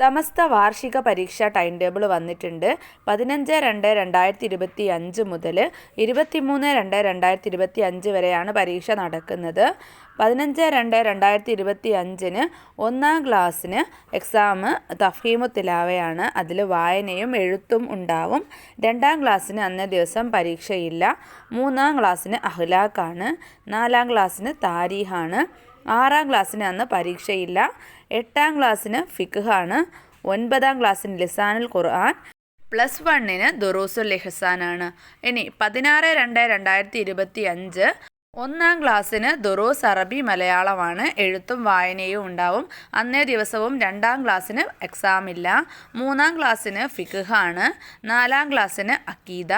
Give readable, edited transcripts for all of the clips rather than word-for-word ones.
സമസ്ത വാർഷിക പരീക്ഷാ time table വന്നിട്ടുണ്ട്. 15/2/2025 മുതൽ 23/2/2025 വരെയാണ് പരീക്ഷ നടക്കുന്നത്. 15/2/2025 ഒന്നാം ക്ലാസ്സിന് എക്സാം തഫ്ഹീമു തിലാവയാണ്. അതിൽ വായനയും എഴുത്തും ഉണ്ടാവും. രണ്ടാം ക്ലാസ്സിന് അന്നേ ദിവസം പരീക്ഷയില്ല. മൂന്നാം ക്ലാസ്സിന് അഖ്ലാഖാണ്. നാലാം ക്ലാസ്സിന് താരീഖാണ്. ആറാം ക്ലാസ്സിന് അന്ന് പരീക്ഷയില്ല. എട്ടാം ക്ലാസ്സിന് ഫിഖ്ഹാണ്. ഒൻപതാം ക്ലാസ്സിന് ലിസാനുൽ ഖുർആൻ. +1 ദുറൂസുൽ ഇഹ്സാനാണ്. ഇനി 16/2/2025 ഒന്നാം ക്ലാസ്സിന് ദുറൂസ് അറബി മലയാളമാണ്. എഴുത്തും വായനയും ഉണ്ടാവും. അന്നേ ദിവസവും രണ്ടാം ക്ലാസ്സിന് എക്സാം ഇല്ല. മൂന്നാം ക്ലാസ്സിന് ഫിഖ്ഹാണ്. നാലാം ക്ലാസ്സിന് അക്കീദ.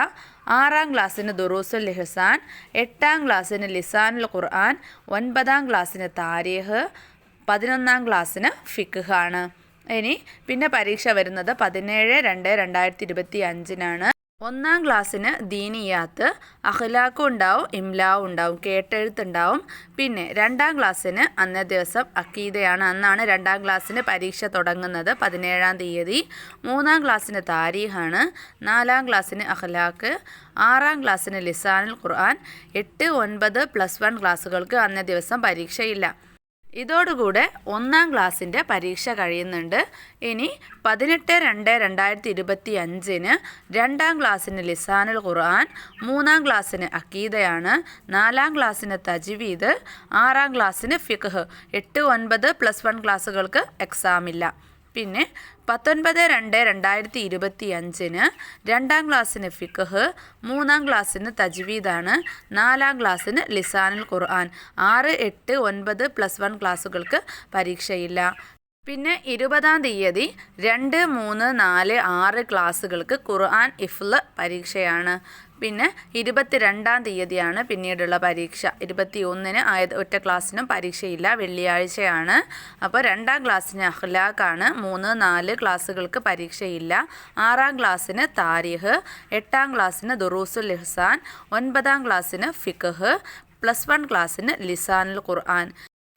ആറാം ക്ലാസ്സിന് ദുറൂസുൽ ഇഹ്സാൻ. എട്ടാം ക്ലാസ്സിന് ലിസാനുൽ ഖുർആൻ. ഒൻപതാം ക്ലാസ്സിന് താരീഖ്. 11ാം ക്ലാസ്സിന് ഫിഖ്ഹാണ്. ഇനി പിന്നെ പരീക്ഷ വരുന്നത് 17/2/2025 ഒന്നാം ക്ലാസ്സിന് ദീനിയാത്ത്, അഖ്ലാഖും ഉണ്ടാവും, ഇംലാവും ഉണ്ടാവും, കേട്ടെഴുത്തുണ്ടാവും. പിന്നെ രണ്ടാം ക്ലാസ്സിന് അന്നേ ദിവസം അക്കീദയാണ്. അന്നാണ് രണ്ടാം ക്ലാസ്സിന് പരീക്ഷ തുടങ്ങുന്നത്, 17-ാം തീയതി. മൂന്നാം ക്ലാസ്സിന് താരീഖാണ്. നാലാം ക്ലാസ്സിന് അഖ്ലാഖ്. ആറാം ക്ലാസ്സിന് ലിസാനുൽ ഖുർആൻ. 8, 9 +1 ക്ലാസ്സുകൾക്ക് അന്നേ ദിവസം പരീക്ഷയില്ല. ഇതോടുകൂടെ ഒന്നാം ക്ലാസ്സിൻ്റെ പരീക്ഷ കഴിയുന്നുണ്ട്. ഇനി 18/2/2025 രണ്ടാം ക്ലാസ്സിന് ലിസാനുൽ ഖുർആൻ. മൂന്നാം ക്ലാസ്സിന് അക്കീദയാണ്. നാലാം ക്ലാസ്സിന് തജ്വീദ്. ആറാം ക്ലാസ്സിന് ഫിഖ്ഹ്. 8, 9 +1 ക്ലാസ്സുകൾക്ക് എക്സാം ഇല്ല. പിന്നെ 19/2/2025 രണ്ടാം ക്ലാസ്സിന് ഫിഖ്ഹ്. മൂന്നാം ക്ലാസ്സിന് തജ്വീദാണ്. നാലാം ക്ലാസ്സിന് ലിസാനുൽ ഖുർആൻ. 6, 8, 9 +1 ക്ലാസ്സുകൾക്ക് പരീക്ഷയില്ല. പിന്നെ 20-ാം തീയതി 2, 3, 4, 6 ക്ലാസ്സുകൾക്ക് ഖുർആൻ ഹിഫ്ള് പരീക്ഷയാണ്. പിന്നെ 22-ാം തീയതിയാണ് പിന്നീടുള്ള പരീക്ഷ. 21-ന് ഒറ്റ ക്ലാസ്സിനും പരീക്ഷയില്ല, വെള്ളിയാഴ്ചയാണ്. അപ്പോൾ രണ്ടാം ക്ലാസ്സിന് അഖ്ലാഖാണ്. 3, 4 ക്ലാസ്സുകൾക്ക് പരീക്ഷയില്ല. ആറാം ക്ലാസ്സിന് താരീഖ്. എട്ടാം ക്ലാസ്സിന് ദുറൂസുൽ ഇഹ്സാൻ. 9ാം ക്ലാസ്സിന് ഫിഖ്ഹ്. +1 ക്ലാസ്സിന് ലിസാനുൽ ഖുർആൻ.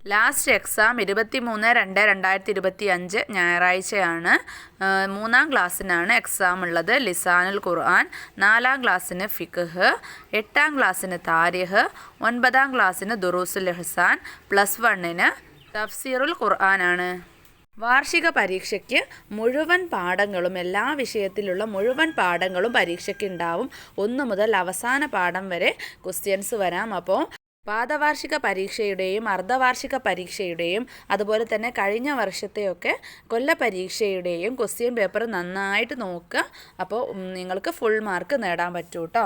ലാസ്റ്റ് എക്സാം 23/2/2025 ഞായറാഴ്ചയാണ്. മൂന്നാം ക്ലാസ്സിനാണ് എക്സാം ഉള്ളത്. ലിസാനുൽ ഖുർആൻ. നാലാം ക്ലാസ്സിന് ഫിഖ്ഹ്. എട്ടാം ക്ലാസ്സിന് താരീഖ്. 9ാം ക്ലാസ്സിന് ദുറൂസുൽ ഇഹ്സാൻ. +1 തഫ്സീറുൽ ഖുർആനാണ്. വാർഷിക പരീക്ഷയ്ക്ക് മുഴുവൻ പാഠങ്ങളും, എല്ലാ വിഷയത്തിലുള്ള മുഴുവൻ പാഠങ്ങളും പരീക്ഷയ്ക്ക് ഉണ്ടാവും. 1 മുതൽ അവസാന പാഠം വരെ ക്വസ്റ്റ്യൻസ് വരാം. അപ്പോൾ പാദവാർഷിക പരീക്ഷയുടെയും അർദ്ധവാർഷിക പരീക്ഷയുടെയും അതുപോലെ തന്നെ കഴിഞ്ഞ വർഷത്തെയൊക്കെ കൊല്ല പരീക്ഷയുടെയും ക്വസ്റ്റ്യൻ പേപ്പർ നന്നായിട്ട് നോക്കുക. അപ്പോൾ നിങ്ങൾക്ക് ഫുൾ മാർക്ക് നേടാൻ പറ്റൂ കേട്ടോ.